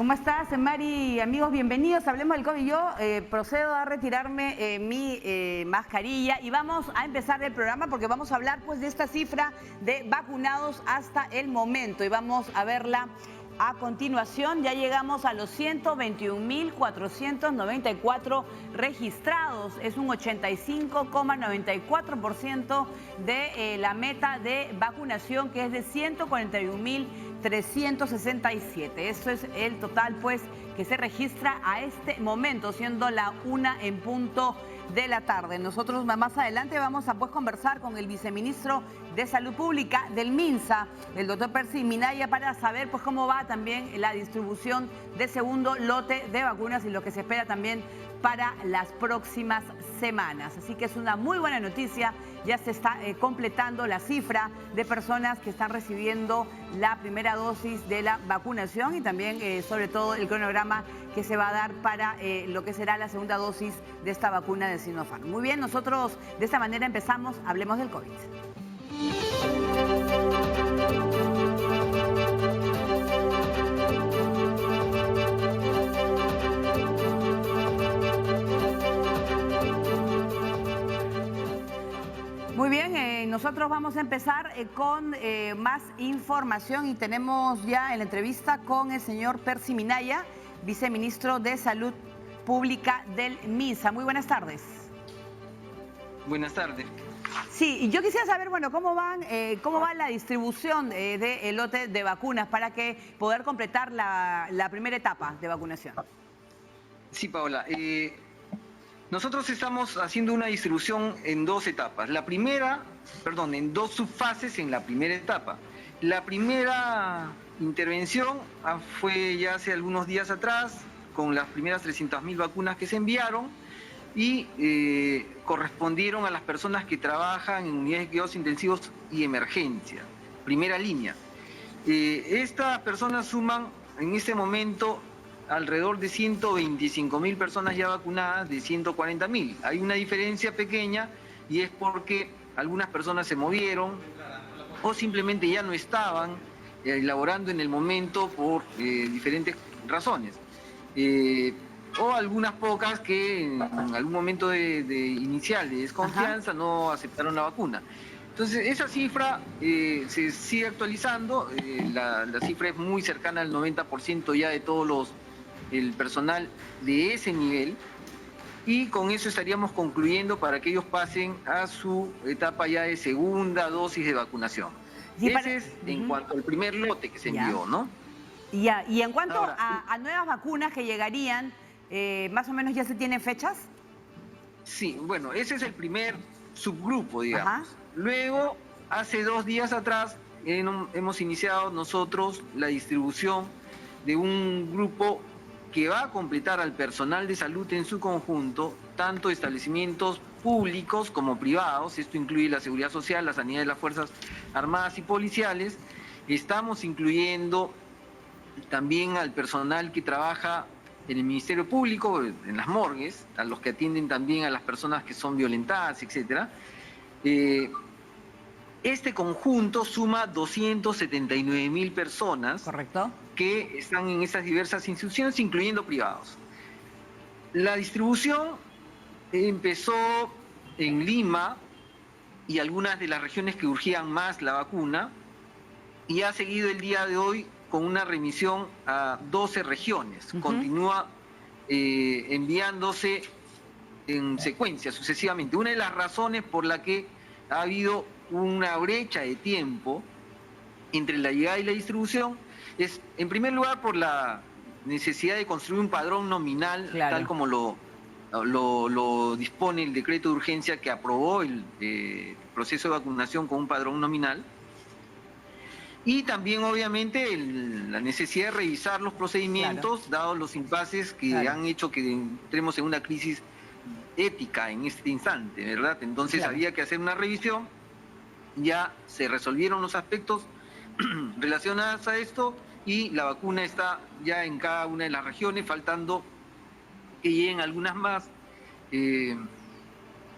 ¿Cómo estás, Mari? Amigos, bienvenidos. Hablemos del COVID. Yo procedo a retirarme mi mascarilla y vamos a empezar el programa porque vamos a hablar pues de esta cifra de vacunados hasta el momento y vamos a verla a continuación. Ya llegamos a los 121.494 registrados. Es un 85,94% de la meta de vacunación, que es de 141.367. Eso es el total pues que se registra a este momento, siendo la 1 en punto de la tarde. Nosotros más adelante vamos a pues conversar con el viceministro de Salud Pública del MINSA, el doctor Percy Minaya, para saber pues cómo va también la distribución del segundo lote de vacunas y lo que se espera también para las próximas semanas. Así que es una muy buena noticia. Ya se está completando la cifra de personas que están recibiendo la primera dosis de la vacunación y también sobre todo el cronograma que se va a dar para lo que será la segunda dosis de esta vacuna de Sinopharm. Muy bien, nosotros de esta manera empezamos. Hablemos del COVID. Muy bien, nosotros vamos a empezar con más información y tenemos ya en la entrevista con el señor Percy Minaya, viceministro de Salud Pública del MINSA. Muy buenas tardes. Buenas tardes. Sí, yo quisiera saber, bueno, cómo va la distribución del lote de vacunas para que poder completar la primera etapa de vacunación. Sí, Paola. Nosotros estamos haciendo una distribución en dos etapas. En dos subfases en la primera etapa. La primera intervención fue ya hace algunos días atrás, con las primeras 300.000 vacunas que se enviaron y correspondieron a las personas que trabajan en unidades de cuidados intensivos y emergencia, primera línea. Estas personas suman en este momento alrededor de 125.000 personas ya vacunadas de 140.000. Hay una diferencia pequeña y es porque algunas personas se movieron o simplemente ya no estaban laborando en el momento por diferentes razones. O algunas pocas que en algún momento inicial de desconfianza no aceptaron la vacuna. Entonces, esa cifra se sigue actualizando. La cifra es muy cercana al 90% ya de todos el personal de ese nivel, y con eso estaríamos concluyendo para que ellos pasen a su etapa ya de segunda dosis de vacunación. Sí, ese es en cuanto al primer lote que se envió, ¿no? Ya, y en cuanto a nuevas vacunas que llegarían, ¿más o menos ya se tienen fechas? Sí, bueno, ese es el primer subgrupo, digamos. Ajá. Luego, hace 2 días atrás, hemos iniciado nosotros la distribución de un grupo que va a completar al personal de salud en su conjunto, tanto establecimientos públicos como privados. Esto incluye la seguridad social, la sanidad de las Fuerzas Armadas y policiales. Estamos incluyendo también al personal que trabaja en el Ministerio Público, en las morgues, a los que atienden también a las personas que son violentadas, etc. Este conjunto suma 279.000 personas. Correcto. Que están en esas diversas instituciones, incluyendo privados. La distribución empezó en Lima y algunas de las regiones que urgían más la vacuna, y ha seguido el día de hoy con una remisión a 12 regiones. Continúa enviándose en secuencia, sucesivamente. Una de las razones por la que ha habido una brecha de tiempo entre la llegada y la distribución es, en primer lugar, por la necesidad de construir un padrón nominal, claro, tal como lo dispone el decreto de urgencia que aprobó el proceso de vacunación con un padrón nominal. Y también, obviamente, la necesidad de revisar los procedimientos, claro, dados los impases que han hecho que entremos en una crisis ética en este instante, ¿verdad? Entonces, claro, había que hacer una revisión. Ya se resolvieron los aspectos relacionadas a esto y la vacuna está ya en cada una de las regiones, faltando que lleguen algunas más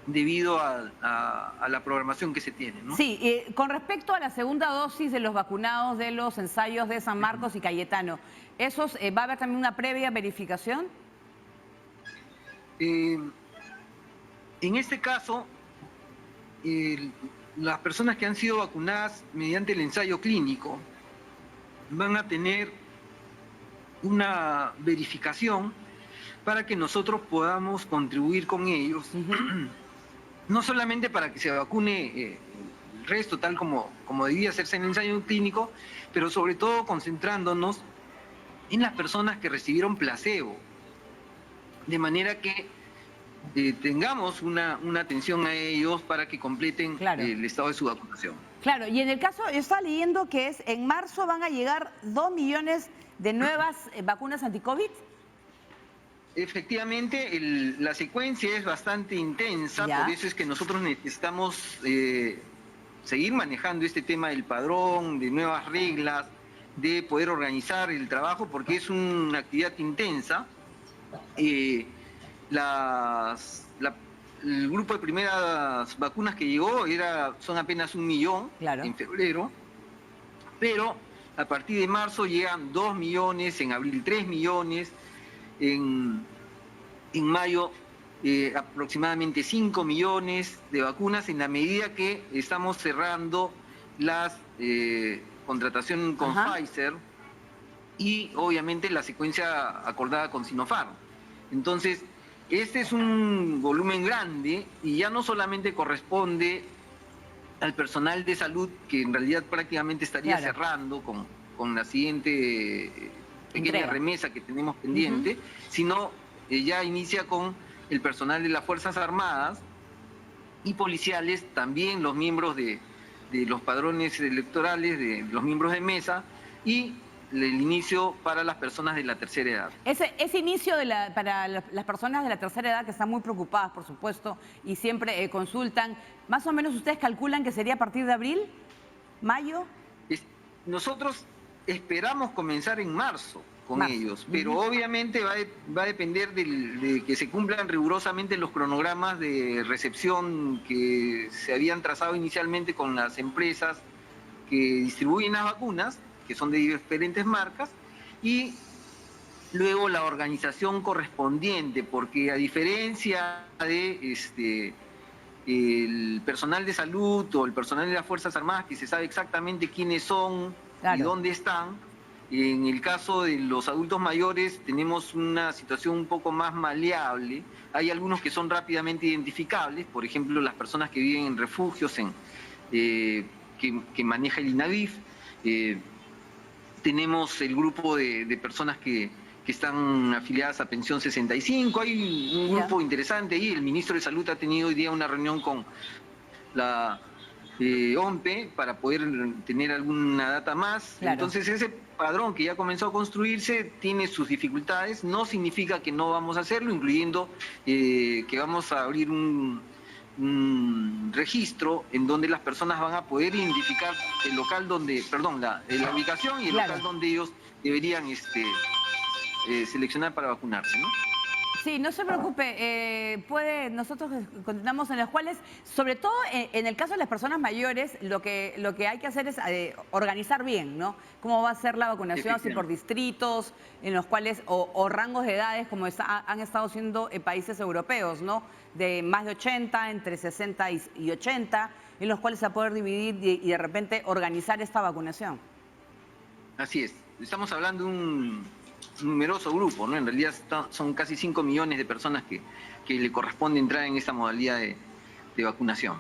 debido a la programación que se tiene, ¿no? Sí, con respecto a la segunda dosis de los vacunados de los ensayos de San Marcos y Cayetano, ¿Va a haber también una previa verificación? En este caso, las personas que han sido vacunadas mediante el ensayo clínico van a tener una verificación para que nosotros podamos contribuir con ellos, no solamente para que se vacune el resto, tal como debía hacerse en el ensayo clínico, pero sobre todo concentrándonos en las personas que recibieron placebo, de manera que tengamos una atención a ellos para que completen el estado de su vacunación. Claro, y en el caso, yo estaba leyendo que en marzo van a llegar 2 millones de nuevas vacunas anti-COVID. Efectivamente, la secuencia es bastante intensa, por eso es que nosotros necesitamos seguir manejando este tema del padrón, de nuevas reglas, de poder organizar el trabajo, porque es una actividad intensa. El grupo de primeras vacunas que llegó son apenas 1 millón en febrero, pero a partir de marzo llegan 2 millones, en abril 3 millones, en mayo aproximadamente 5 millones de vacunas, en la medida que estamos cerrando las contratación con Pfizer y obviamente la secuencia acordada con Sinopharm. Entonces, este es un volumen grande y ya no solamente corresponde al personal de salud, que en realidad prácticamente estaría cerrando con la siguiente pequeña remesa que tenemos pendiente, sino ya inicia con el personal de las Fuerzas Armadas y policiales, también los miembros de los padrones electorales, de los miembros de mesa, y el inicio para las personas de la tercera edad. Ese inicio para las personas de la tercera edad, que están muy preocupadas, por supuesto, y siempre consultan, más o menos ustedes calculan que sería a partir de abril, mayo. Nosotros esperamos comenzar en marzo con ellos, pero obviamente va a depender de que se cumplan rigurosamente los cronogramas de recepción que se habían trazado inicialmente con las empresas que distribuyen las vacunas, que son de diferentes marcas, y luego la organización correspondiente, porque a diferencia de el personal de salud o el personal de las Fuerzas Armadas, que se sabe exactamente quiénes son y dónde están, en el caso de los adultos mayores tenemos una situación un poco más maleable. Hay algunos que son rápidamente identificables, por ejemplo las personas que viven en refugios que maneja el INAVIF. Tenemos el grupo de personas que están afiliadas a Pensión 65. Hay un grupo interesante ahí. El ministro de Salud ha tenido hoy día una reunión con la OMPE para poder tener alguna data más. Entonces ese padrón que ya comenzó a construirse tiene sus dificultades. No significa que no vamos a hacerlo, incluyendo que vamos a abrir un registro en donde las personas van a poder identificar el local donde, la ubicación y el local donde ellos deberían seleccionar para vacunarse, ¿no? Sí, no se preocupe, nosotros continuamos en los cuales, sobre todo en el caso de las personas mayores, lo que hay que hacer es organizar bien, ¿no? Cómo va a ser la vacunación, si por distritos, en los cuales, o rangos de edades, como han estado siendo en países europeos, ¿no? De más de 80, entre 60 y 80, en los cuales se va a poder dividir y de repente organizar esta vacunación. Así es, estamos hablando de un numeroso grupo, ¿no? En realidad son casi 5 millones de personas que le corresponde entrar en esta modalidad de vacunación.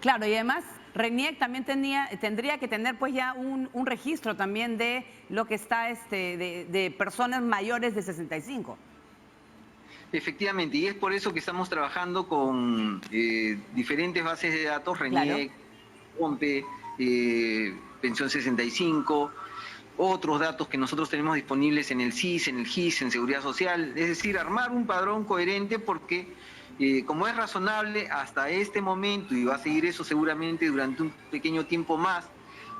Claro, y además RENIEC también tendría que tener pues ya un registro también de lo que está de personas mayores de 65. Efectivamente, y es por eso que estamos trabajando con diferentes bases de datos, RENIEC, OMPE, Pensión 65, otros datos que nosotros tenemos disponibles en el CIS, en el GIS, en Seguridad Social, es decir, armar un padrón coherente porque, como es razonable hasta este momento, y va a seguir eso seguramente durante un pequeño tiempo más,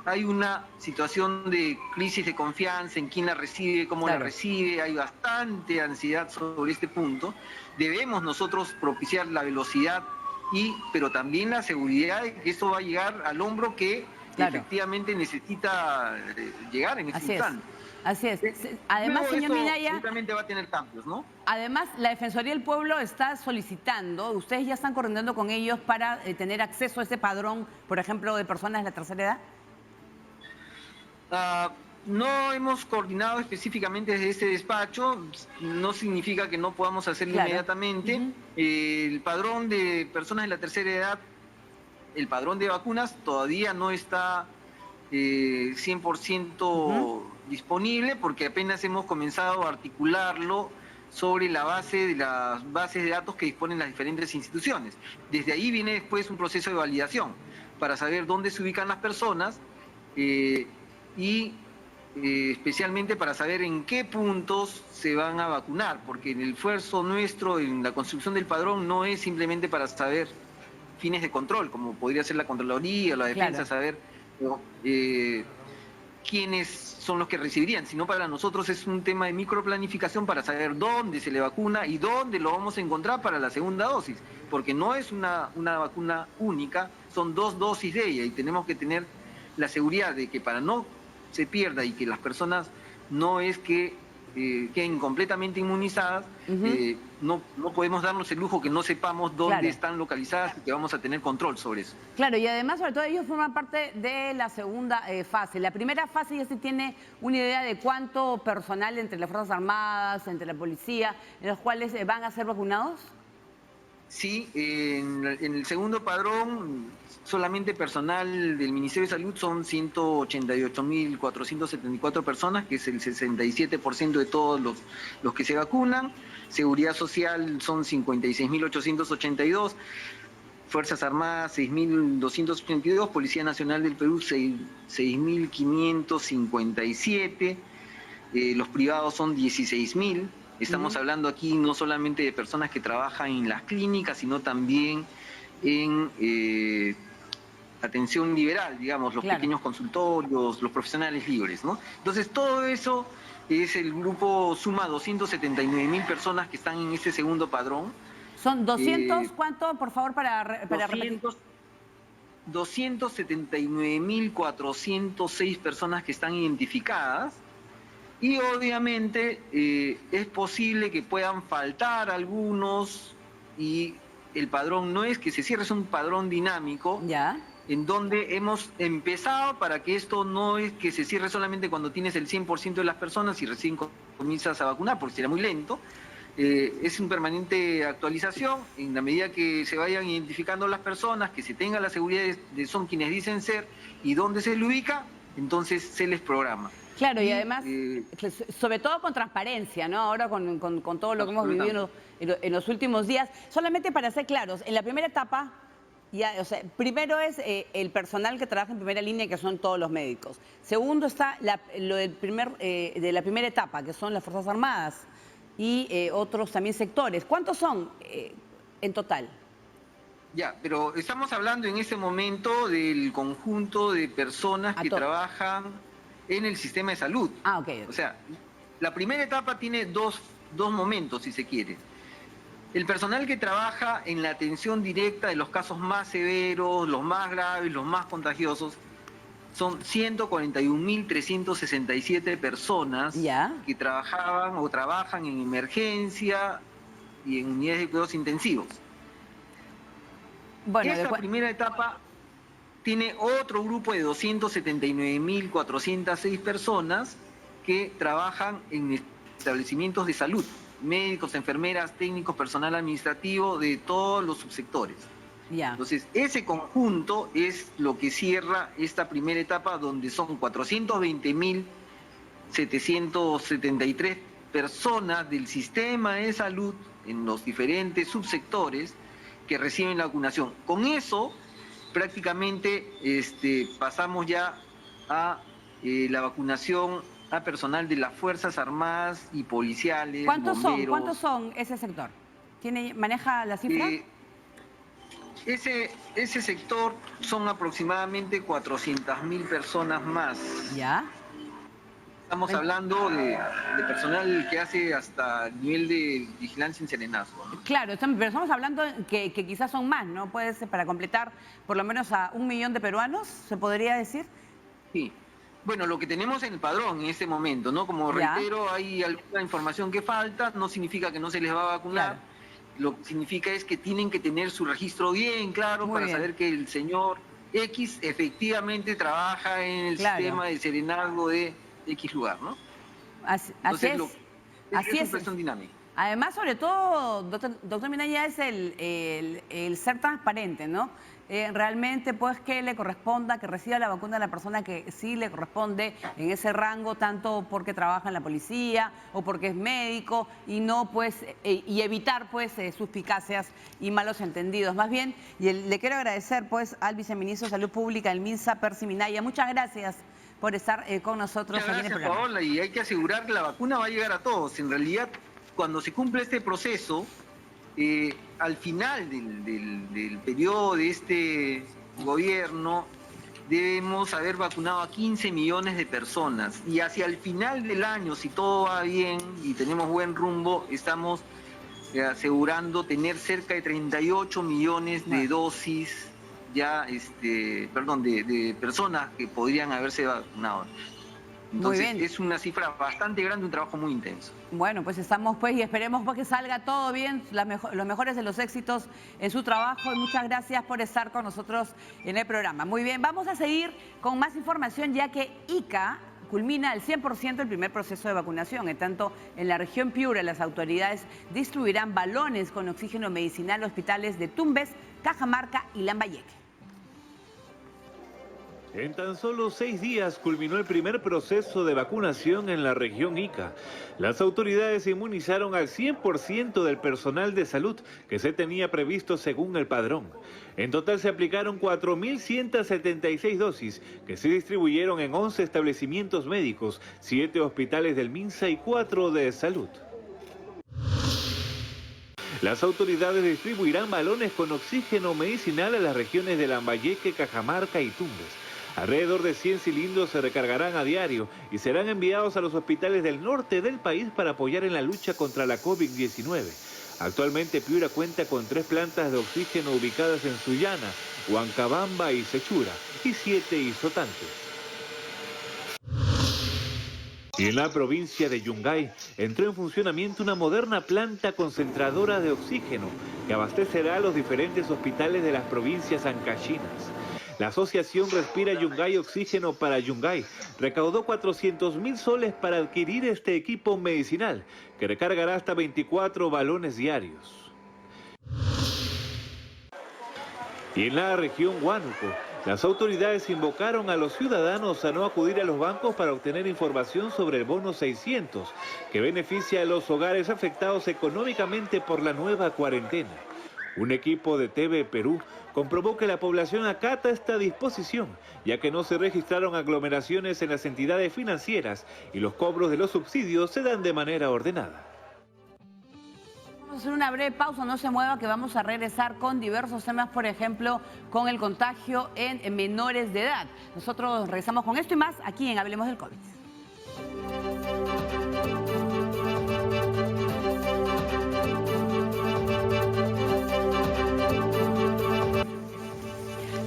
hay una situación de crisis de confianza en quién la recibe, cómo la recibe, hay bastante ansiedad sobre este punto. Debemos nosotros propiciar la velocidad, pero también la seguridad de que esto va a llegar al hombro que efectivamente necesita llegar en este instante. Así es. Además, Luego señor esto Minaya, seguramente va a tener cambios, ¿no? además, la Defensoría del Pueblo está solicitando, ustedes ya están coordinando con ellos para tener acceso a ese padrón, por ejemplo, de personas de la tercera edad. Ah, no hemos coordinado específicamente desde este despacho, no significa que no podamos hacerlo Claro. inmediatamente. El padrón de personas de la tercera edad, el padrón de vacunas todavía no está 100% disponible porque apenas hemos comenzado a articularlo sobre la base de las bases de datos que disponen las diferentes instituciones. Desde ahí viene después un proceso de validación para saber dónde se ubican las personas y especialmente para saber en qué puntos se van a vacunar, porque en el esfuerzo nuestro en la construcción del padrón no es simplemente para saber fines de control, como podría ser la Contraloría o la Defensa, saber quiénes son los que recibirían, sino para nosotros es un tema de microplanificación para saber dónde se le vacuna y dónde lo vamos a encontrar para la segunda dosis, porque no es una vacuna única, son 2 dosis de ella y tenemos que tener la seguridad de que para no se pierda y que las personas no es que queden completamente inmunizadas, no podemos darnos el lujo que no sepamos dónde están localizadas y que vamos a tener control sobre eso. Claro, y además, sobre todo, ellos forman parte de la segunda fase. La primera fase ya se tiene una idea de cuánto personal entre las Fuerzas Armadas, entre la policía, en los cuales van a ser vacunados. Sí, en el segundo padrón, solamente personal del Ministerio de Salud son 188.474 personas, que es el 67% de todos los que se vacunan. Seguridad Social son 56.882. Fuerzas Armadas 6.282, Policía Nacional del Perú 6.557, los privados son 16.000. Estamos hablando aquí no solamente de personas que trabajan en las clínicas, sino también en atención liberal, digamos, los pequeños consultorios, los profesionales libres, ¿no? Entonces, todo eso es el grupo, suma 279.000 personas que están en este segundo padrón. Son 200, ¿cuánto, por favor, para repetir? 279.406 personas que están identificadas. Y obviamente es posible que puedan faltar algunos y el padrón no es que se cierre, es un padrón dinámico en donde hemos empezado para que esto no es que se cierre solamente cuando tienes el 100% de las personas y recién comienzas a vacunar, porque será muy lento. Es una permanente actualización en la medida que se vayan identificando las personas, que se tenga la seguridad de son quienes dicen ser y dónde se les ubica, entonces se les programa. Claro, y además, sobre todo con transparencia, ¿no? Ahora con todo lo que hemos vivido en los últimos días. Solamente para ser claros, en la primera etapa, primero es el personal que trabaja en primera línea, que son todos los médicos. Segundo está lo de la primera etapa, que son las Fuerzas Armadas y otros también sectores. ¿Cuántos son en total? Ya, pero estamos hablando en este momento del conjunto de personas que trabajan en el sistema de salud. O sea, la primera etapa tiene dos momentos, si se quiere. El personal que trabaja en la atención directa de los casos más severos, los más graves, los más contagiosos, son 141.367 personas que trabajaban o trabajan en emergencia y en unidades de cuidados intensivos. Bueno, esta primera etapa tiene otro grupo de 279.406 personas que trabajan en establecimientos de salud, médicos, enfermeras, técnicos, personal administrativo de todos los subsectores. Entonces, ese conjunto es lo que cierra esta primera etapa, donde son 420.773 personas del sistema de salud en los diferentes subsectores que reciben la vacunación. Con eso prácticamente pasamos ya a la vacunación a personal de las Fuerzas Armadas y policiales, bomberos. ¿Cuántos son ese sector? ¿Maneja la cifra? Ese sector son aproximadamente 400.000 personas más. Estamos hablando de personal que hace hasta el nivel de vigilancia en serenazgo, ¿no? Claro, pero estamos hablando que quizás son más, ¿no? Puede ser para completar por lo menos a 1 millón de peruanos, ¿se podría decir? Sí, Bueno, lo que tenemos en el padrón en este momento, ¿no? Como Ya. reitero, hay alguna información que falta, no significa que no se les va a vacunar. Claro. Lo que significa es que tienen que tener su registro bien claro Muy para bien. saber que el señor X efectivamente trabaja en el Claro. sistema de serenazgo de X lugar, ¿no? Así Entonces, es. Así es es. una cuestión dinámica. Además, sobre todo, doctor Minaya, es el ser transparente, ¿no? Realmente, pues, que le corresponda, que reciba la vacuna a la persona que sí le corresponde en ese rango, tanto porque trabaja en la policía o porque es médico, y no, pues, y evitar, pues, suspicacias y malos entendidos. Más bien, le quiero agradecer, pues, al viceministro de Salud Pública, el MINSA, Percy Minaya. Muchas gracias por estar con nosotros Muchas aquí en el gracias, programa. Paola, y hay que asegurar que la vacuna va a llegar a todos. En realidad, cuando se cumple este proceso, al final del periodo de este gobierno, debemos haber vacunado a 15 millones de personas. Y hacia el final del año, si todo va bien y tenemos buen rumbo, estamos asegurando tener cerca de 38 millones de dosis ya, de personas que podrían haberse vacunado. Entonces, Muy bien. es una cifra bastante grande, un trabajo muy intenso. Bueno, pues estamos pues y esperemos pues que salga todo bien, los mejores de los éxitos en su trabajo, y muchas gracias por estar con nosotros en el programa. Muy bien, vamos a seguir con más información, ya que Ica culmina al 100% el primer proceso de vacunación. En tanto, en la región Piura, las autoridades distribuirán balones con oxígeno medicinal a hospitales de Tumbes, Cajamarca y Lambayeque. En tan solo 6 días culminó el primer proceso de vacunación en la región Ica. Las autoridades inmunizaron al 100% del personal de salud que se tenía previsto según el padrón. En total se aplicaron 4.176 dosis que se distribuyeron en 11 establecimientos médicos, 7 hospitales del MINSA y 4 de salud. Las autoridades distribuirán balones con oxígeno medicinal a las regiones de Lambayeque, Cajamarca y Tumbes. Alrededor de 100 cilindros se recargarán a diario y serán enviados a los hospitales del norte del país para apoyar en la lucha contra la COVID-19. Actualmente Piura cuenta con 3 plantas de oxígeno ubicadas en Sullana, Huancabamba y Sechura, y 7 isotantes. Y en la provincia de Yungay entró en funcionamiento una moderna planta concentradora de oxígeno que abastecerá a los diferentes hospitales de las provincias ancachinas. La asociación Respira Yungay Oxígeno para Yungay recaudó 400.000 soles para adquirir este equipo medicinal que recargará hasta 24 balones diarios. Y en la región Huánuco, las autoridades invocaron a los ciudadanos a no acudir a los bancos para obtener información sobre el bono 600, que beneficia a los hogares afectados económicamente por la nueva cuarentena. Un equipo de TV Perú comprobó que la población acata esta disposición, ya que no se registraron aglomeraciones en las entidades financieras y los cobros de los subsidios se dan de manera ordenada. Vamos a hacer una breve pausa, no se mueva, que vamos a regresar con diversos temas, por ejemplo, con el contagio en menores de edad. Nosotros regresamos con esto y más aquí en Hablemos del COVID.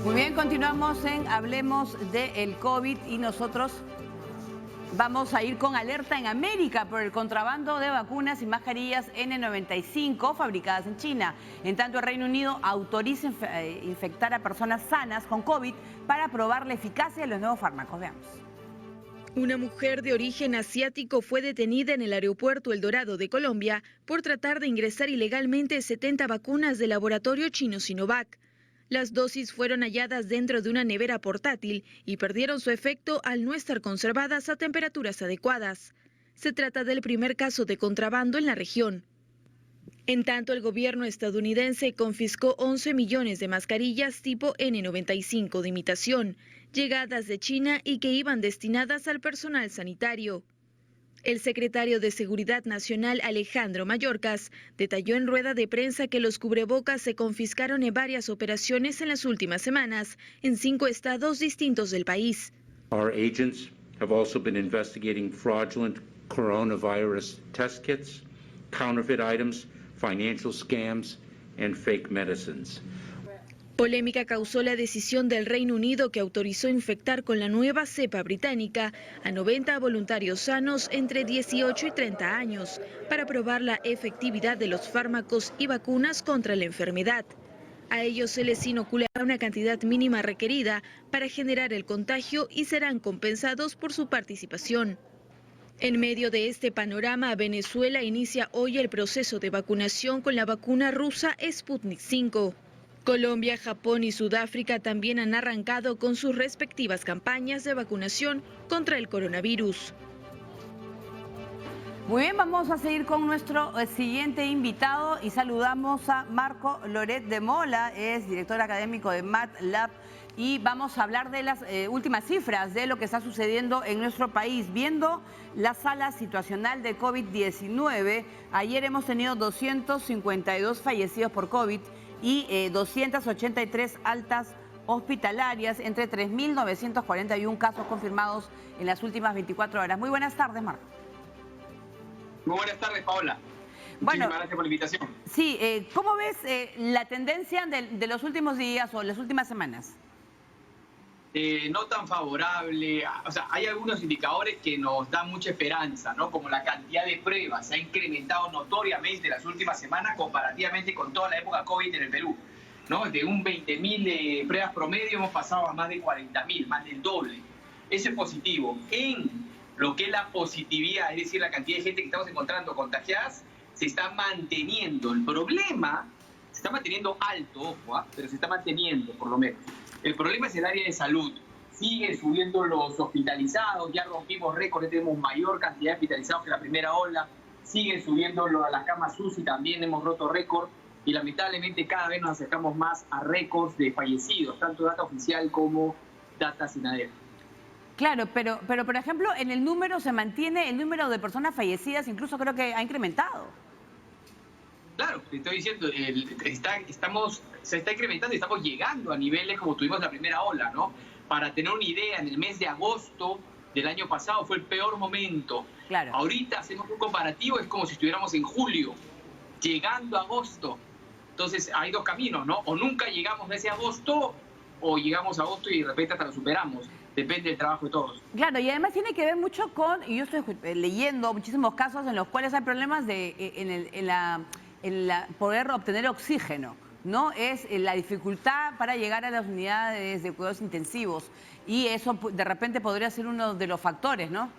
Muy bien, continuamos en Hablemos del COVID y nosotros vamos a ir con alerta en América por el contrabando de vacunas y mascarillas N95 fabricadas en China. En tanto, el Reino Unido autoriza infectar a personas sanas con COVID para probar la eficacia de los nuevos fármacos. Veamos. Una mujer de origen asiático fue detenida en el aeropuerto El Dorado de Colombia por tratar de ingresar ilegalmente 70 vacunas del laboratorio chino Sinovac. Las dosis fueron halladas dentro de una nevera portátil y perdieron su efecto al no estar conservadas a temperaturas adecuadas. Se trata del primer caso de contrabando en la región. En tanto, el gobierno estadounidense confiscó 11 millones de mascarillas tipo N95 de imitación, llegadas de China y que iban destinadas al personal sanitario. El secretario de Seguridad Nacional, Alejandro Mayorkas, detalló en rueda de prensa que los cubrebocas se confiscaron en varias operaciones en las últimas semanas en 5 estados distintos del país. Our agents have also been investigating fraudulent coronavirus test kits, counterfeit items, financial scams, and fake medicines. Polémica causó la decisión del Reino Unido que autorizó infectar con la nueva cepa británica a 90 voluntarios sanos entre 18 y 30 años para probar la efectividad de los fármacos y vacunas contra la enfermedad. A ellos se les inoculará una cantidad mínima requerida para generar el contagio y serán compensados por su participación. En medio de este panorama, Venezuela inicia hoy el proceso de vacunación con la vacuna rusa Sputnik V. Colombia, Japón y Sudáfrica también han arrancado con sus respectivas campañas de vacunación contra el coronavirus. Muy bien, vamos a seguir con nuestro siguiente invitado y saludamos a Marco Loret de Mola, es director académico de MATLAB, y vamos a hablar de las últimas cifras de lo que está sucediendo en nuestro país. Viendo la sala situacional de COVID-19, ayer hemos tenido 252 fallecidos por COVID y 283 altas hospitalarias, entre 3.941 casos confirmados en las últimas 24 horas. Muy buenas tardes, Marco. Muy buenas tardes, Paola. Bueno, Muchísimas gracias por la invitación. Sí, ¿cómo ves la tendencia de los últimos días o las últimas semanas? No tan favorable. O sea, hay algunos indicadores que nos dan mucha esperanza, ¿no? Como la cantidad de pruebas se ha incrementado notoriamente las últimas semanas comparativamente con toda la época COVID en el Perú, ¿no? De un 20.000 pruebas promedio hemos pasado a más de 40.000, más del doble. Eso es positivo. En lo que es la positividad, es decir, la cantidad de gente que estamos encontrando contagiadas, se está manteniendo. El problema se está manteniendo alto, ojo, pero se está manteniendo por lo menos. El problema es el área de salud. Siguen subiendo los hospitalizados, ya rompimos récord, tenemos mayor cantidad de hospitalizados que la primera ola. Siguen subiendo las camas UCI, también hemos roto récord. Y lamentablemente cada vez nos acercamos más a récords de fallecidos, tanto data oficial como data SINADER. Claro, pero por ejemplo, en el número se mantiene el número de personas fallecidas, incluso creo que ha incrementado. Claro, te estoy diciendo, se está incrementando y estamos llegando a niveles como tuvimos la primera ola, ¿no? Para tener una idea, en el mes de agosto del año pasado fue el peor momento. Claro. Ahorita hacemos un comparativo, es como si estuviéramos en julio, llegando a agosto. Entonces hay dos caminos, ¿no? O nunca llegamos a ese agosto, o llegamos a agosto y de repente hasta lo superamos. Depende del trabajo de todos. Claro, y además tiene que ver mucho con, y yo estoy leyendo muchísimos casos en los cuales hay problemas en la poder obtener oxígeno, ¿no? Es la dificultad para llegar a las unidades de cuidados intensivos, y eso de repente podría ser uno de los factores, ¿no?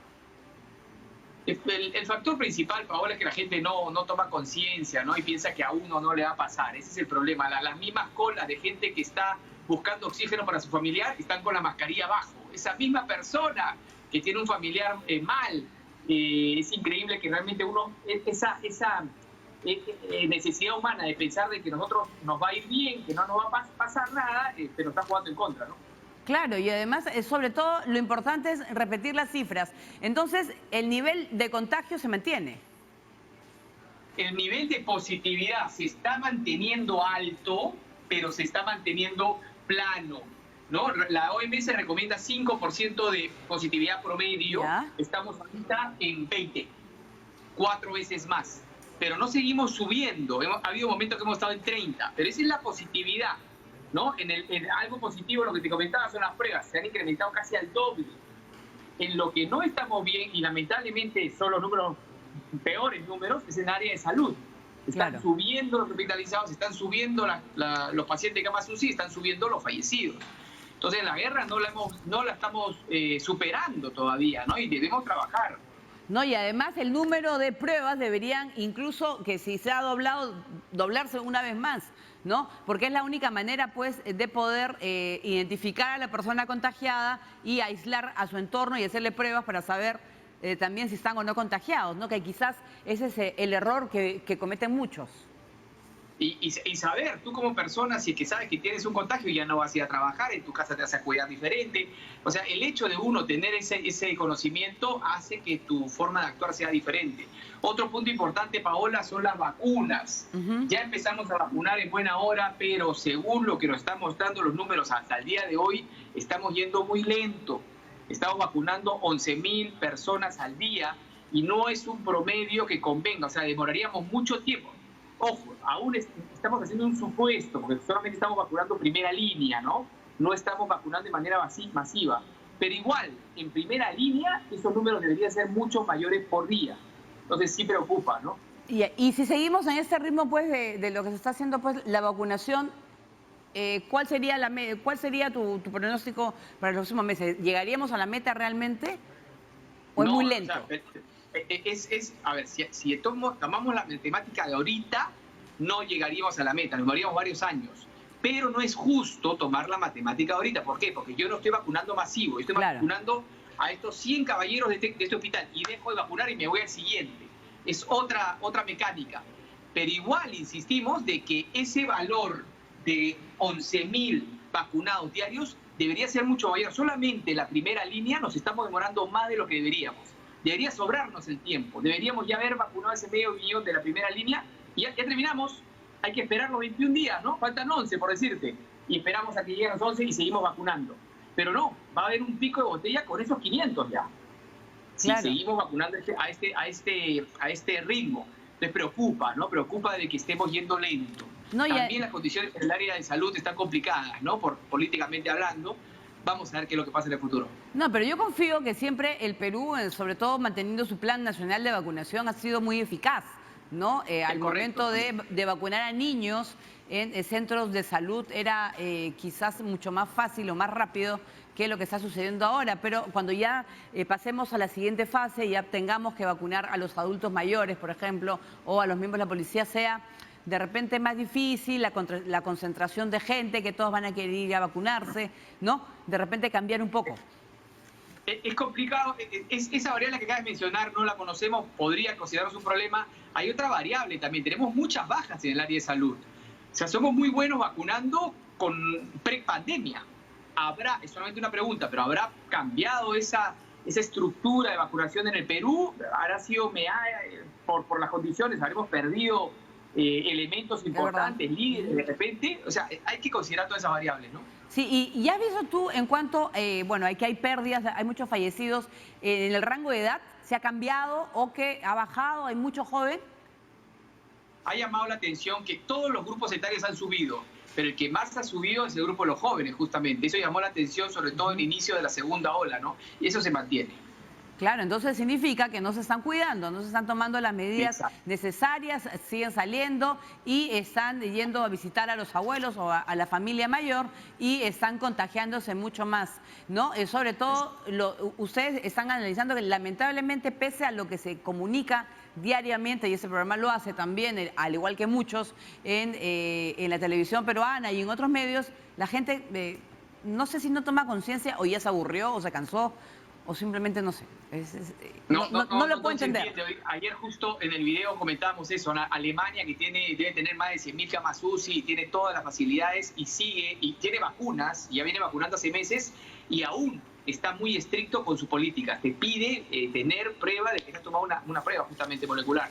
El factor principal, Paola, es que la gente no toma conciencia, ¿no? Y piensa que a uno no le va a pasar. Ese es el problema. Las mismas colas de gente que está buscando oxígeno para su familiar están con la mascarilla abajo. Esa misma persona que tiene un familiar mal, es increíble que realmente uno, esa necesidad humana de pensar de que nosotros nos va a ir bien, que no nos va a pasar nada, pero está jugando en contra, ¿no? Claro, y además, sobre todo, lo importante es repetir las cifras. Entonces, el nivel de contagio se mantiene. El nivel de positividad se está manteniendo alto, pero se está manteniendo plano, ¿no? La OMS recomienda 5% de positividad promedio. ¿Ya? Estamos ahorita en 20, 4 veces más. Pero no seguimos subiendo. Ha habido momentos que hemos estado en 30, pero esa es la positividad, ¿no? En algo positivo, lo que te comentaba son las pruebas, se han incrementado casi al doble. En lo que no estamos bien, y lamentablemente son los números, peores números, es en el área de salud. Están subiendo los hospitalizados, están subiendo los pacientes de camas UCI, están subiendo los fallecidos. Entonces la guerra no la estamos superando todavía, ¿no? Y debemos trabajar. No, y además el número de pruebas deberían, incluso que si se ha doblado, doblarse una vez más, ¿no? Porque es la única manera, pues, de poder identificar a la persona contagiada y aislar a su entorno y hacerle pruebas para saber también si están o no contagiados, ¿no? Que quizás ese es el error que cometen muchos. Y saber, tú como persona, si es que sabes que tienes un contagio, ya no vas a ir a trabajar, en tu casa te vas a cuidar diferente. O sea, el hecho de uno tener ese conocimiento hace que tu forma de actuar sea diferente. Otro punto importante, Paola, son las vacunas. Ya empezamos a vacunar en buena hora, pero según lo que nos están mostrando los números hasta el día de hoy, estamos yendo muy lento. Estamos vacunando 11.000 personas al día y no es un promedio que convenga, o sea, demoraríamos mucho tiempo. ojo, aún estamos haciendo un supuesto, porque solamente estamos vacunando primera línea, ¿no? No estamos vacunando de manera masiva. Pero igual, en primera línea, esos números deberían ser mucho mayores por día. Entonces sí preocupa, ¿no? Y si seguimos en este ritmo, pues, de lo que se está haciendo, pues, la vacunación, ¿cuál sería tu pronóstico para los próximos meses? ¿Llegaríamos a la meta realmente o es muy lento? O sea, a ver, si tomamos la matemática de ahorita, no llegaríamos a la meta, nos tomaríamos varios años. Pero no es justo tomar la matemática de ahorita. ¿Por qué? Porque yo no estoy vacunando masivo, estoy vacunando a estos 100 caballeros de este hospital y dejo de vacunar y me voy al siguiente. Es otra mecánica. Pero igual insistimos de que ese valor de 11.000 vacunados diarios debería ser mucho mayor. Solamente la primera línea nos estamos demorando más de lo que deberíamos. Debería sobrarnos el tiempo. Deberíamos ya haber vacunado ese 500.000 de la primera línea y ya terminamos. Hay que esperar los 21 días, ¿no? Faltan 11, por decirte. Y esperamos a que lleguen los 11 y seguimos vacunando. Pero no, va a haber un pico de botella con esos 500 ya. Si seguimos vacunando a este ritmo. Entonces preocupa, ¿no? Preocupa de que estemos yendo lento. También las condiciones en el área de salud están complicadas, ¿no? Políticamente hablando. Vamos a ver qué es lo que pasa en el futuro. No, pero yo confío que siempre el Perú, sobre todo manteniendo su plan nacional de vacunación, ha sido muy eficaz, ¿no? Al momento de vacunar a niños en centros de salud era quizás mucho más fácil o más rápido que lo que está sucediendo ahora, pero cuando ya pasemos a la siguiente fase y ya tengamos que vacunar a los adultos mayores, por ejemplo, o a los miembros de la policía, sea de repente más difícil, la concentración de gente, que todos van a querer ir a vacunarse, ¿no? De repente cambiar un poco. Es complicado, esa variable que acabas de mencionar no la conocemos, podría considerarse un problema. Hay otra variable también, tenemos muchas bajas en el área de salud. O sea, somos muy buenos vacunando con pre-pandemia. Es solamente una pregunta, pero ¿habrá cambiado esa estructura de vacunación en el Perú? ¿Habrá sido por las condiciones? ¿Habremos perdido elementos importantes, líderes de repente? O sea, hay que considerar todas esas variables, ¿no? Sí, y ya has visto tú en cuanto, bueno, que hay pérdidas, hay muchos fallecidos, en el rango de edad, ¿se ha cambiado o que ha bajado? ¿Hay mucho joven? Ha llamado la atención que todos los grupos etarios han subido, pero el que más ha subido es el grupo de los jóvenes, justamente. Eso llamó la atención, sobre todo en el inicio de la segunda ola, ¿no? Y eso se mantiene. Claro, entonces significa que no se están cuidando, no se están tomando las medidas necesarias, siguen saliendo y están yendo a visitar a los abuelos o a la familia mayor y están contagiándose mucho más, ¿no? Sobre todo, ustedes están analizando que lamentablemente, pese a lo que se comunica diariamente, y ese programa lo hace también, al igual que muchos, en la televisión peruana y en otros medios, la gente, no sé si no toma conciencia o ya se aburrió o se cansó, o simplemente no sé. No lo puedo entender. Ayer justo en el video comentábamos eso, Alemania que debe tener más de 100.000 camas UCI, tiene todas las facilidades y sigue, y tiene vacunas, ya viene vacunando hace meses y aún está muy estricto con su política. Te pide tener prueba de que has tomado una prueba justamente molecular.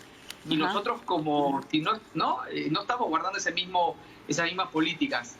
Y nosotros como si no estamos guardando esas mismas políticas.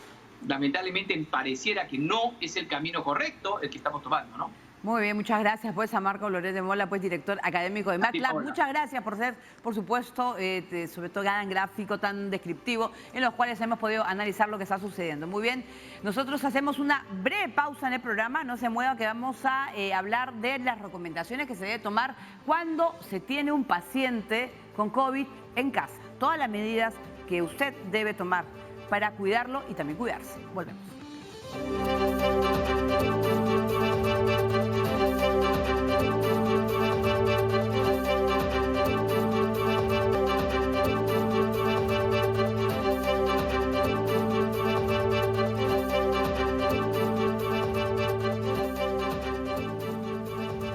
Lamentablemente pareciera que no es el camino correcto el que estamos tomando, ¿no? Muy bien, muchas gracias pues a Marco Loret de Mola, pues director académico de MATLAB. Muchas gracias por ser, por supuesto, sobre todo gran gráfico tan descriptivo, en los cuales hemos podido analizar lo que está sucediendo. Muy bien, nosotros hacemos una breve pausa en el programa, no se mueva, que vamos a hablar de las recomendaciones que se debe tomar cuando se tiene un paciente con COVID en casa. Todas las medidas que usted debe tomar para cuidarlo y también cuidarse. Volvemos.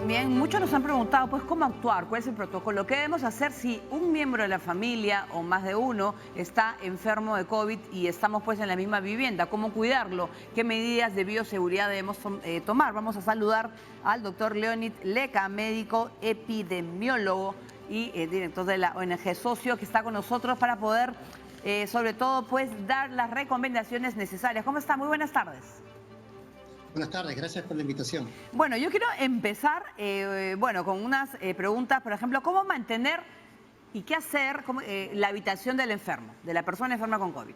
Bien, muchos nos han preguntado, pues, ¿cómo actuar? ¿Cuál es el protocolo? ¿Qué debemos hacer si un miembro de la familia o más de uno está enfermo de COVID y estamos, pues, en la misma vivienda? ¿Cómo cuidarlo? ¿Qué medidas de bioseguridad debemos tomar? Vamos a saludar al doctor Leonid Leca, médico epidemiólogo y director de la ONG Socio, que está con nosotros para poder, sobre todo, pues, dar las recomendaciones necesarias. ¿Cómo está? Muy buenas tardes. Buenas tardes, gracias por la invitación. Bueno, yo quiero empezar con unas preguntas, por ejemplo, ¿cómo mantener ¿Y qué hacer con la habitación del enfermo, de la persona enferma con COVID?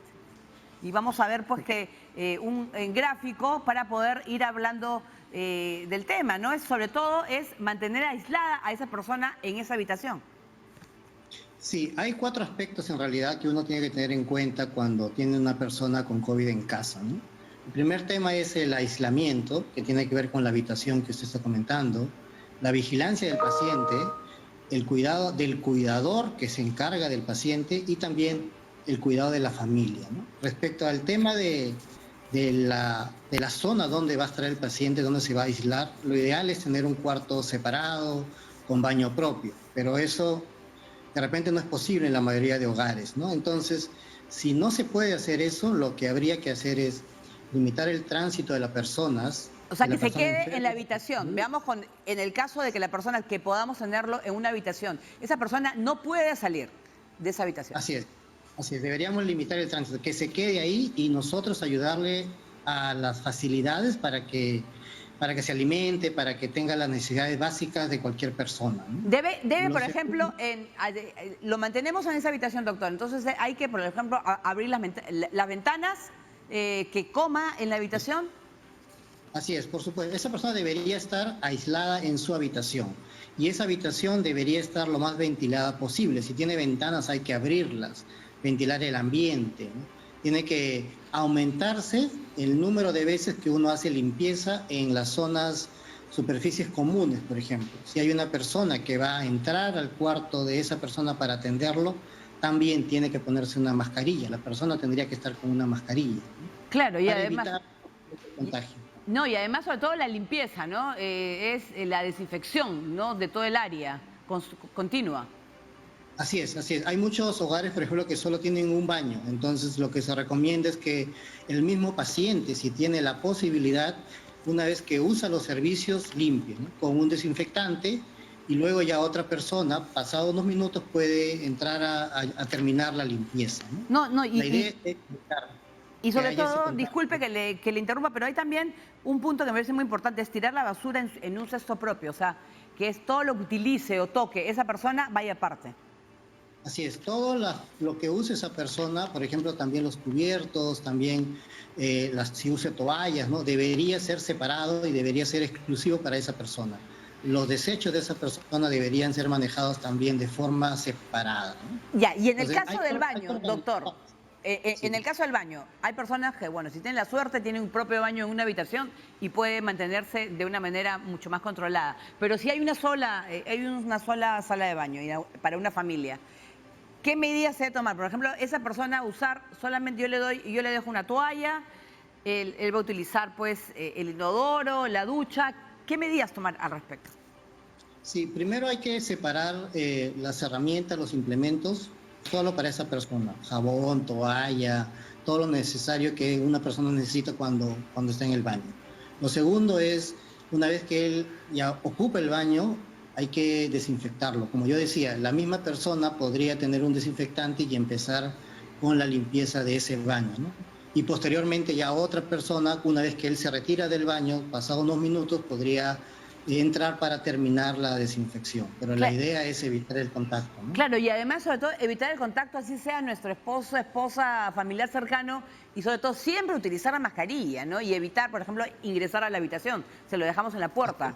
Y vamos a ver pues que un gráfico para poder ir hablando del tema, ¿no? Sobre todo es mantener aislada a esa persona en esa habitación. Sí, hay 4 aspectos en realidad que uno tiene que tener en cuenta cuando tiene una persona con COVID en casa, ¿no? El primer tema es el aislamiento, que tiene que ver con la habitación que usted está comentando, la vigilancia del paciente, el cuidado del cuidador que se encarga del paciente y también el cuidado de la familia, ¿no? Respecto al tema de la zona donde va a estar el paciente, donde se va a aislar, lo ideal es tener un cuarto separado, con baño propio, pero eso de repente no es posible en la mayoría de hogares, ¿no? Entonces, si no se puede hacer eso, lo que habría que hacer es limitar el tránsito de las personas. O sea, que se quede en la habitación. Veamos en el caso de que la persona, que podamos tenerlo en una habitación, esa persona no puede salir de esa habitación. Así es, deberíamos limitar el tránsito, que se quede ahí y nosotros ayudarle a las facilidades para que se alimente, para que tenga las necesidades básicas de cualquier persona, ¿no? Debe por ejemplo, lo mantenemos en esa habitación, doctor. Entonces hay que, por ejemplo, abrir las ventanas, que coma en la habitación. Así es, por supuesto. Esa persona debería estar aislada en su habitación y esa habitación debería estar lo más ventilada posible. Si tiene ventanas hay que abrirlas, ventilar el ambiente, ¿no? Tiene que aumentarse el número de veces que uno hace limpieza en las zonas, superficies comunes, por ejemplo. Si hay una persona que va a entrar al cuarto de esa persona para atenderlo, también tiene que ponerse una mascarilla. La persona tendría que estar con una mascarilla, ¿no? Claro, y para además evitar el contagio. No, y además sobre todo la limpieza, ¿no? Es la desinfección, ¿no? De todo el área continua. Así es, así es. Hay muchos hogares, por ejemplo, que solo tienen un baño. Entonces, lo que se recomienda es que el mismo paciente, si tiene la posibilidad, una vez que usa los servicios, limpie, ¿no? Con un desinfectante y luego ya otra persona, pasado unos minutos, puede entrar a terminar la limpieza, ¿no? La idea es evitar. Y sobre todo, disculpe que le interrumpa, pero hay también un punto que me parece muy importante, es tirar la basura en un cesto propio, o sea, que es todo lo que utilice o toque esa persona vaya aparte. Así es, todo lo que use esa persona, por ejemplo, también los cubiertos, también si use toallas, ¿no? Debería ser separado y debería ser exclusivo para esa persona. Los desechos de esa persona deberían ser manejados también de forma separada, ¿no? Ya, y en el caso del baño, doctor, en el caso del baño, hay personas que, bueno, si tienen la suerte, tienen un propio baño en una habitación y puede mantenerse de una manera mucho más controlada. Pero si hay una sola sala de baño para una familia, ¿qué medidas se debe tomar? Por ejemplo, esa persona usar solamente, yo le dejo una toalla, él va a utilizar pues el inodoro, la ducha. ¿Qué medidas tomar al respecto? Sí, primero hay que separar las herramientas, los implementos, solo para esa persona. Jabón, toalla, todo lo necesario que una persona necesita cuando está en el baño. Lo segundo es, una vez que él ya ocupa el baño, hay que desinfectarlo. Como yo decía, la misma persona podría tener un desinfectante y empezar con la limpieza de ese baño, ¿no? Y posteriormente ya otra persona, una vez que él se retira del baño, pasado unos minutos, podría entrar para terminar la desinfección. Pero la idea es evitar el contacto, ¿no? Claro, y además, sobre todo, evitar el contacto, así sea nuestro esposo, esposa, familiar cercano, y sobre todo siempre utilizar la mascarilla, ¿no? Y evitar, por ejemplo, ingresar a la habitación. Se lo dejamos en la puerta.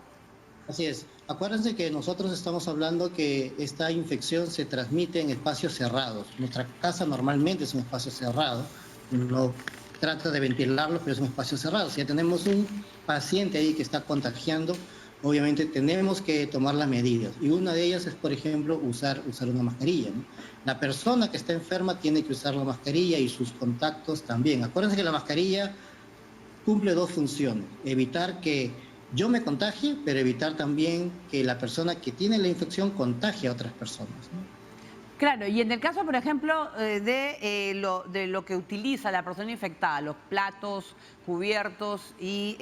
Así es. Acuérdense que nosotros estamos hablando que esta infección se transmite en espacios cerrados. Nuestra casa normalmente es un espacio cerrado. Uno trata de ventilarlo, pero es un espacio cerrado. Si ya tenemos un paciente ahí que está contagiando, obviamente tenemos que tomar las medidas. Y una de ellas es, por ejemplo, usar una mascarilla, ¿no? La persona que está enferma tiene que usar la mascarilla y sus contactos también. Acuérdense que la mascarilla cumple 2 funciones. Evitar que yo me contagie, pero evitar también que la persona que tiene la infección contagie a otras personas, ¿no? Claro, y en el caso, por ejemplo, de lo que utiliza la persona infectada, los platos, cubiertos y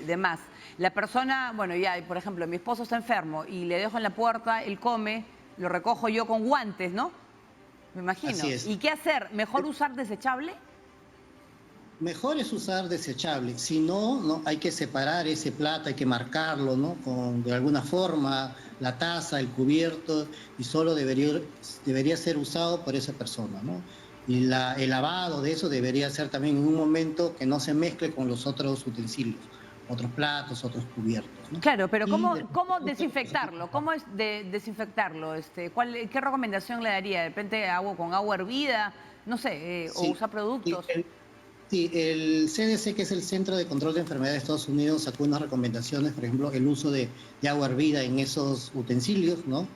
demás. La persona, bueno, ya, por ejemplo, mi esposo está enfermo y le dejo en la puerta, él come, lo recojo yo con guantes, ¿no? Me imagino. Así es. ¿Y qué hacer? ¿Mejor usar desechable? Mejor es usar desechable. Si no, hay que separar ese plato, hay que marcarlo, ¿no? De alguna forma, la taza, el cubierto, y solo debería ser usado por esa persona, ¿no? Y el lavado de eso debería ser también en un momento que no se mezcle con los otros utensilios, otros platos, otros cubiertos, ¿no? Claro, pero ¿cómo desinfectarlo? ¿Cómo es desinfectarlo? ¿Qué recomendación le daría? ¿De repente agua con agua hervida? No sé, o Sí, usar productos. Sí, el CDC, que es el Centro de Control de Enfermedades de Estados Unidos, sacó unas recomendaciones, por ejemplo, el uso de agua hervida en esos utensilios, ¿no?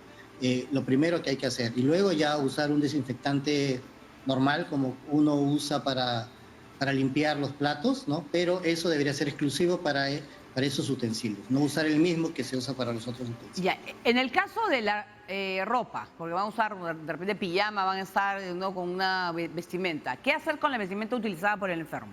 Lo primero que hay que hacer. Y luego ya usar un desinfectante normal, como uno usa para limpiar los platos, ¿no? Pero eso debería ser exclusivo para esos utensilios, no usar el mismo que se usa para los otros utensilios. Ya, en el caso de la ropa, porque van a usar de repente pijama, van a estar, ¿no?, con una vestimenta. ¿Qué hacer con la vestimenta utilizada por el enfermo?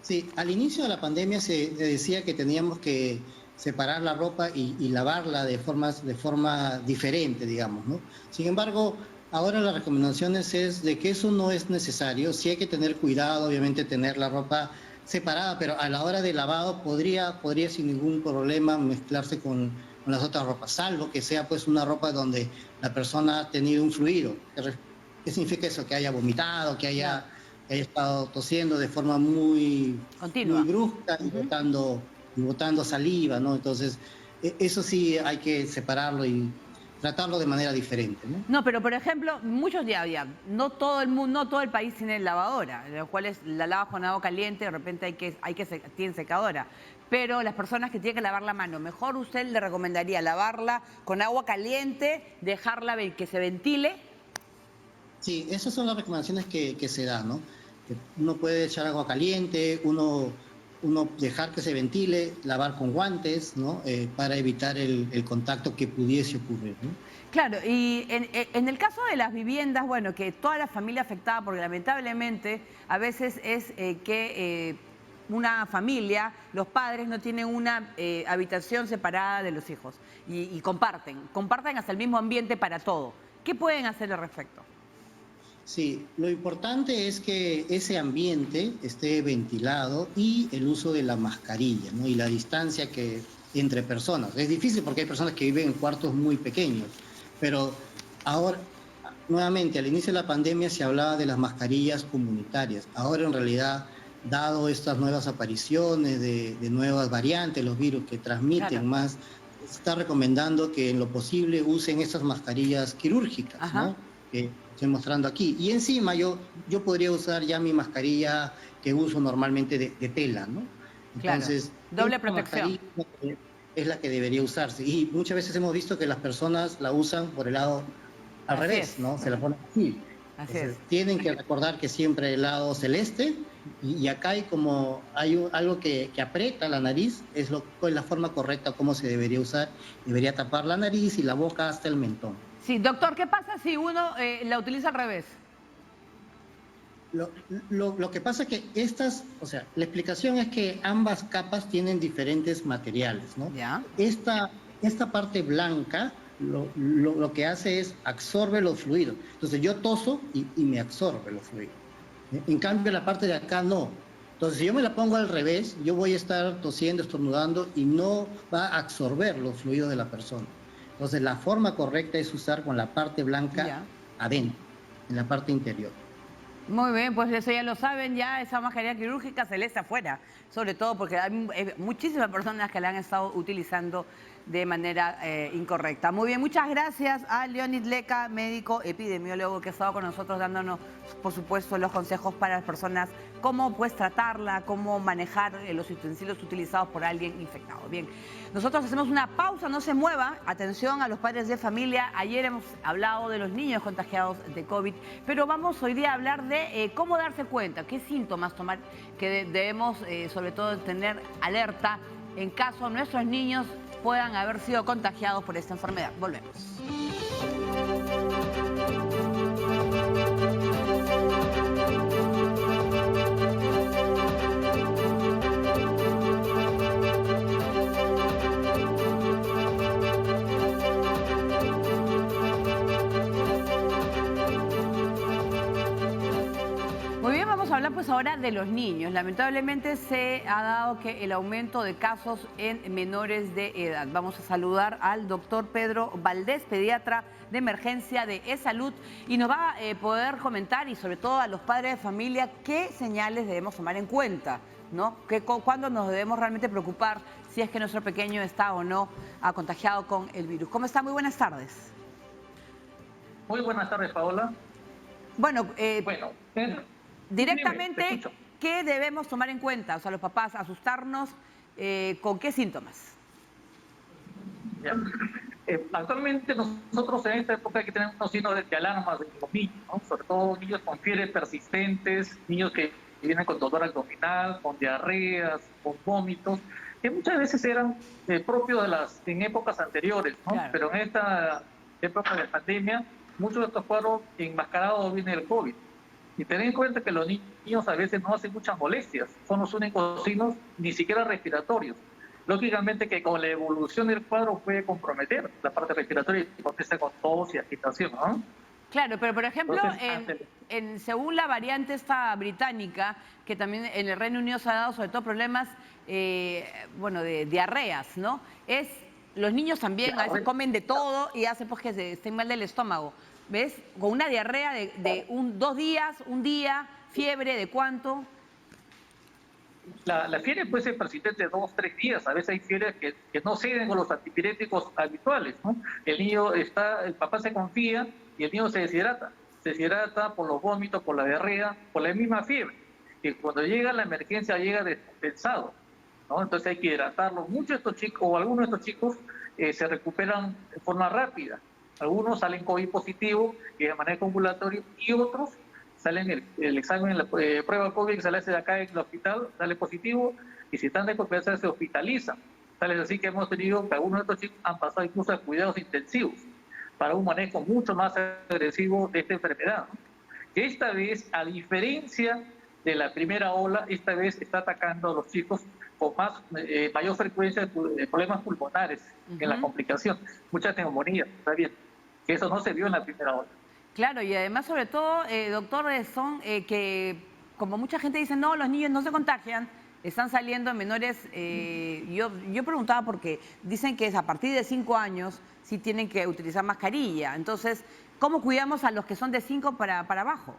Sí, al inicio de la pandemia se decía que teníamos que separar la ropa y lavarla de forma diferente, digamos, ¿no? Sin embargo, ahora las recomendaciones es de que eso no es necesario. Sí hay que tener cuidado, obviamente, tener la ropa separada, pero a la hora de lavado podría sin ningún problema mezclarse con las otras ropas, salvo que sea pues una ropa donde la persona ha tenido un fluido. ¿Qué significa eso? Que haya vomitado, que haya estado tosiendo de forma muy continua, muy brusca y botando saliva, ¿no? Entonces, eso sí hay que separarlo y tratarlo de manera diferente, ¿no? No, pero por ejemplo, muchos ya, no todo el mundo, no todo el país tiene lavadora, lo cual es la lavas con agua caliente, de repente tienen secadora. Pero las personas que tienen que lavar la mano, mejor usted le recomendaría lavarla con agua caliente, dejarla que se ventile. Sí, esas son las recomendaciones que se dan, ¿no? Que uno puede echar agua caliente, uno dejar que se ventile, lavar con guantes, ¿no? Para evitar el contacto que pudiese ocurrir, ¿no? Claro, y en el caso de las viviendas, bueno, que toda la familia afectada, porque lamentablemente a veces es que una familia, los padres no tienen una habitación separada de los hijos y comparten hasta el mismo ambiente para todo. ¿Qué pueden hacer al respecto? Sí, lo importante es que ese ambiente esté ventilado y el uso de la mascarilla, ¿no? Y la distancia entre personas. Es difícil porque hay personas que viven en cuartos muy pequeños, pero ahora, nuevamente, al inicio de la pandemia se hablaba de las mascarillas comunitarias. Ahora, en realidad, dado estas nuevas apariciones de nuevas variantes, los virus que transmiten más, se está recomendando que en lo posible usen estas mascarillas quirúrgicas, ¿no? Que estoy mostrando aquí. Y encima yo podría usar ya mi mascarilla que uso normalmente de tela, ¿no? Entonces, claro. Doble protección. Es la que debería usarse. Y muchas veces hemos visto que las personas la usan por el lado al revés, ¿no? Se la ponen así. Entonces, tienen que recordar que siempre el lado celeste, y acá hay algo que aprieta la nariz, es la forma correcta como se debería usar. Debería tapar la nariz y la boca hasta el mentón. Sí, doctor, ¿qué pasa si uno la utiliza al revés? Lo que pasa es que la explicación es que ambas capas tienen diferentes materiales, ¿no? ¿Ya? Esta parte blanca lo que hace es absorbe los fluidos. Entonces yo toso y me absorbe los fluidos. En cambio la parte de acá no. Entonces si yo me la pongo al revés, yo voy a estar tosiendo, estornudando y no va a absorber los fluidos de la persona. Entonces la forma correcta es usar con la parte blanca adentro, en la parte interior. Muy bien, pues eso ya lo saben, ya esa mascarilla quirúrgica celeste afuera, sobre todo porque hay muchísimas personas que la han estado utilizando de manera incorrecta. Muy bien, muchas gracias a Leonid Leca, médico epidemiólogo, que ha estado con nosotros dándonos, por supuesto, los consejos para las personas, cómo pues tratarla, cómo manejar los utensilios utilizados por alguien infectado. Bien, nosotros hacemos una pausa, no se mueva, atención a los padres de familia. Ayer hemos hablado de los niños contagiados de COVID, pero vamos hoy día a hablar de cómo darse cuenta, qué síntomas tomar, que debemos sobre todo tener alerta en caso nuestros niños puedan haber sido contagiados por esta enfermedad. Volvemos. Muy bien, vamos vamos a hablar pues ahora de los niños. Lamentablemente se ha dado que el aumento de casos en menores de edad. Vamos a saludar al doctor Pedro Valdés, pediatra de emergencia de E-Salud, y nos va a poder comentar, y sobre todo a los padres de familia, qué señales debemos tomar en cuenta, ¿no? ¿Cuándo nos debemos realmente preocupar si es que nuestro pequeño está o no contagiado con el virus? ¿Cómo está? Muy buenas tardes. Muy buenas tardes, Paola. Bueno, directamente, dime, ¿qué debemos tomar en cuenta? O sea, los papás, asustarnos, ¿con qué síntomas? Ya. Actualmente nosotros en esta época hay que tener unos signos de alarma de los niños, ¿no? Sobre todo niños con fiebres persistentes, niños que vienen con dolor abdominal, con diarreas, con vómitos, que muchas veces eran propios en épocas anteriores, ¿no? Claro. Pero en esta época de pandemia, muchos de estos cuadros enmascarados vienen del COVID. Y ten en cuenta que los niños a veces no hacen muchas molestias, son los únicos signos ni siquiera respiratorios. Lógicamente que con la evolución del cuadro puede comprometer la parte respiratoria y comienza con tos y agitación, ¿no? Claro, pero por ejemplo, Entonces, según la variante esta británica, que también en el Reino Unido se ha dado sobre todo problemas, de diarreas, ¿no? Los niños también a veces comen de todo y hace pues que se estén mal del estómago. ¿Ves? Con una diarrea de 2 días, un día, fiebre, ¿de cuánto? La fiebre puede ser persistente 2, 3 días. A veces hay fiebres que no ceden con los antipiréticos habituales, ¿no? El papá se confía y el niño se deshidrata. Se deshidrata por los vómitos, por la diarrea, por la misma fiebre. Y cuando llega la emergencia llega descompensado, ¿no? Entonces hay que hidratarlo. Muchos de estos chicos, o algunos de estos chicos, se recuperan de forma rápida. Algunos salen COVID positivo y de manera ambulatoria, y otros salen el examen, la prueba COVID que se le hace de acá en el hospital, sale positivo, y si están de confianza se hospitalizan. Tal es así que hemos tenido que algunos de estos chicos han pasado incluso a cuidados intensivos para un manejo mucho más agresivo de esta enfermedad, ¿no? Que esta vez, a diferencia de la primera ola, esta vez está atacando a los chicos con mayor frecuencia de problemas pulmonares en la complicación, mucha neumonía, está bien, que eso no se vio en la primera ola. Claro, y además, sobre todo, doctor, son que, como mucha gente dice, no, los niños no se contagian, están saliendo menores. Yo preguntaba porque dicen que es a partir de 5 años sí tienen que utilizar mascarilla. Entonces, ¿cómo cuidamos a los que son de 5 para abajo?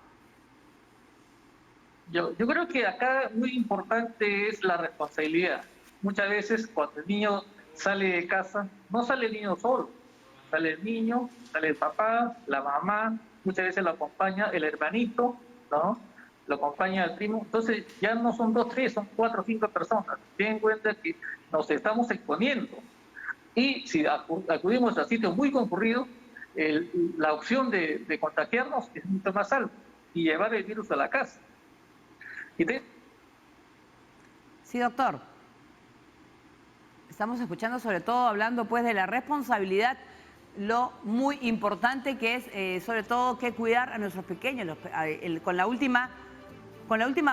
Yo creo que acá muy importante es la responsabilidad. Muchas veces cuando el niño sale de casa, no sale el niño solo, sale el niño, sale el papá, la mamá, muchas veces lo acompaña el hermanito, ¿no? Lo acompaña el primo. Entonces ya no son 2, 3, son 4 o 5 personas. Ten en cuenta que nos estamos exponiendo. Y si acudimos a sitios muy concurridos, la opción de contagiarnos es mucho más alta y llevar el virus a la casa. Sí, doctor. Estamos escuchando, sobre todo hablando pues de la responsabilidad, lo muy importante que es sobre todo que cuidar a nuestros pequeños. Con la última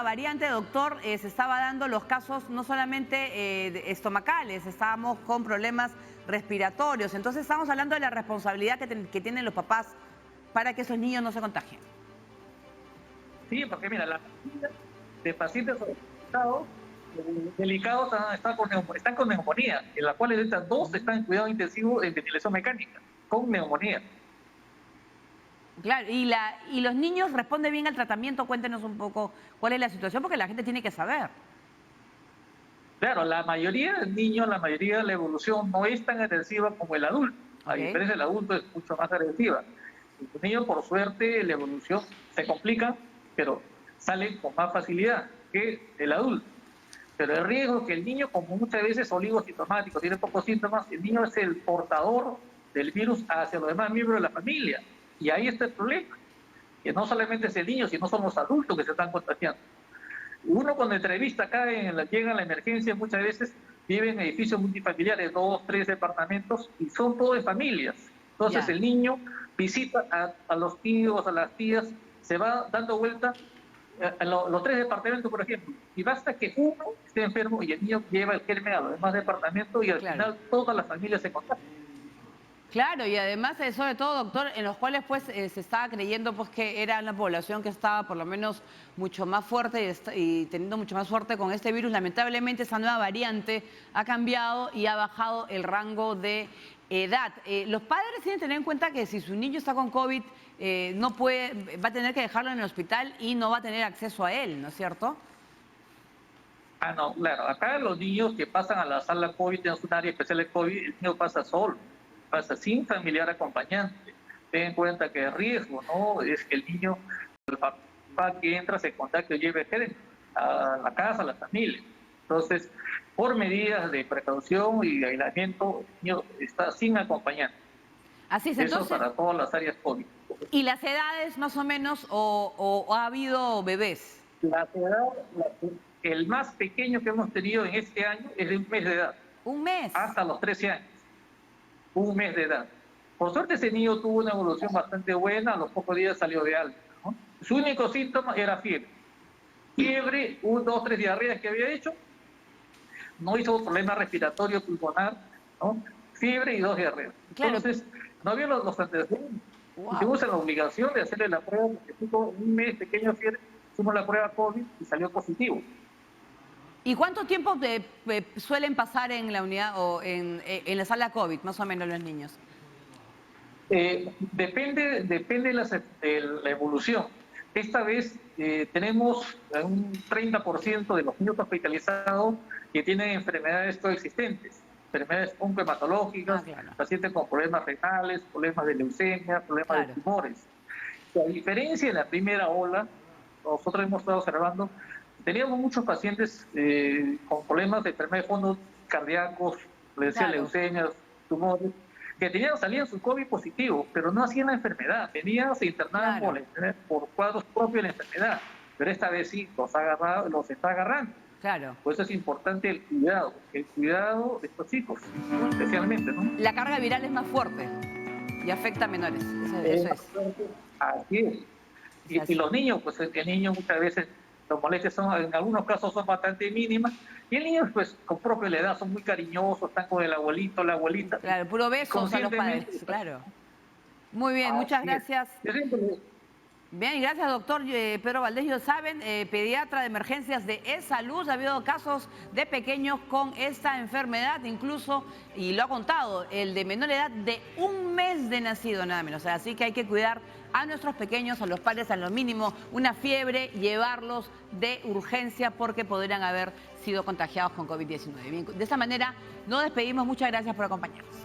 variante, doctor, se estaba dando los casos no solamente estomacales, estábamos con problemas respiratorios. Entonces estamos hablando de la responsabilidad que tienen los papás para que esos niños no se contagien. Sí, porque mira, la de pacientes delicados están con neumonía, en la cual estas 2 están en cuidado intensivo en ventilación mecánica, con neumonía. Claro, y los niños responden bien al tratamiento. Cuéntenos un poco cuál es la situación, porque la gente tiene que saber. Claro, la mayoría de niños, la evolución no es tan agresiva como el adulto. A diferencia del adulto es mucho más agresiva. Los niños, por suerte, la evolución se complica, pero salen con más facilidad que el adulto. Pero el riesgo es que el niño, como muchas veces oligosintomático, tiene pocos síntomas, el niño es el portador del virus hacia los demás miembros de la familia. Y ahí está el problema, que no solamente es el niño, sino son los adultos que se están contagiando. Uno cuando entrevista acá, llega a la emergencia, muchas veces vive en edificios multifamiliares, 2, 3 departamentos, y son todos de familias. Entonces el niño visita a los tíos, a las tías, se va dando vuelta a los 3 departamentos, por ejemplo, y basta que uno esté enfermo y el niño lleva el germen a los demás departamentos y al final todas las familias se contagian. Claro, y además, sobre todo, doctor, en los cuales pues se estaba creyendo pues que era una población que estaba por lo menos mucho más fuerte y teniendo mucho más fuerte con este virus. Lamentablemente esa nueva variante ha cambiado y ha bajado el rango de edad. Los padres tienen que tener en cuenta que si su niño está con COVID, no puede, va a tener que dejarlo en el hospital y no va a tener acceso a él, ¿no es cierto? Ah, no, claro. Acá los niños que pasan a la sala COVID, en un área especial de COVID, el niño pasa solo, pasa sin familiar acompañante. Ten en cuenta que el riesgo, ¿no? Es que el niño, el papá que entra, se contacte y lleve germen a la casa, a la familia. Entonces, por medidas de precaución y aislamiento, el niño está sin acompañante. Así es, Eso entonces, para todas las áreas COVID. ¿y las edades más o menos o ha habido bebés? La edad, el más pequeño que hemos tenido en este año es de 1 mes de edad. ¿Un mes? Hasta los 13 años. 1 mes de edad. Por suerte ese niño tuvo una evolución bastante buena, a los pocos días salió de alta, ¿no? Su único síntoma era fiebre. Fiebre, 1, 2, 3 diarreas que había hecho, no hizo problema respiratorio pulmonar, ¿no? Fiebre y 2 diarreas. Claro. Entonces, no había los antecedentes. Wow. Y tuvimos la obligación de hacerle la prueba, porque tuvo 1 mes pequeño fiebre, hicimos la prueba COVID y salió positivo. ¿Y cuánto tiempo suelen pasar en la unidad o en la sala COVID, más o menos, los niños? Depende de la evolución. Esta vez tenemos un 30% de los niños hospitalizados que tienen enfermedades coexistentes, enfermedades oncohematológicas, claro. pacientes con problemas renales, problemas de leucemia, problemas de tumores. A diferencia de la primera ola, nosotros hemos estado observando, teníamos muchos pacientes con problemas de enfermedades de fondo cardíacos, le decía leucemias, tumores, que salían su COVID positivo, pero no hacían la enfermedad, venían, se internaban por cuadros propios de la enfermedad, pero esta vez sí, los está agarrando. Claro. Por eso es importante el cuidado de estos chicos, especialmente, ¿no? La carga viral es más fuerte y afecta a menores, eso es. Así es. Y los niños, pues el niño muchas veces, los molestias en algunos casos son bastante mínimas, y el niño, pues, con propia edad, son muy cariñosos, están con el abuelito, la abuelita. Claro, puro besos a los padres, claro. Muy bien, muchas gracias. Bien, y gracias, doctor Pedro Valdés. Ya saben, pediatra de emergencias de E-Salud. Ha habido casos de pequeños con esta enfermedad, incluso, y lo ha contado, el de menor edad de 1 mes de nacido, nada menos. O sea, así que hay que cuidar a nuestros pequeños, a los padres, a lo mínimo, una fiebre, llevarlos de urgencia porque podrían haber sido contagiados con COVID-19. Bien, de esta manera, nos despedimos. Muchas gracias por acompañarnos.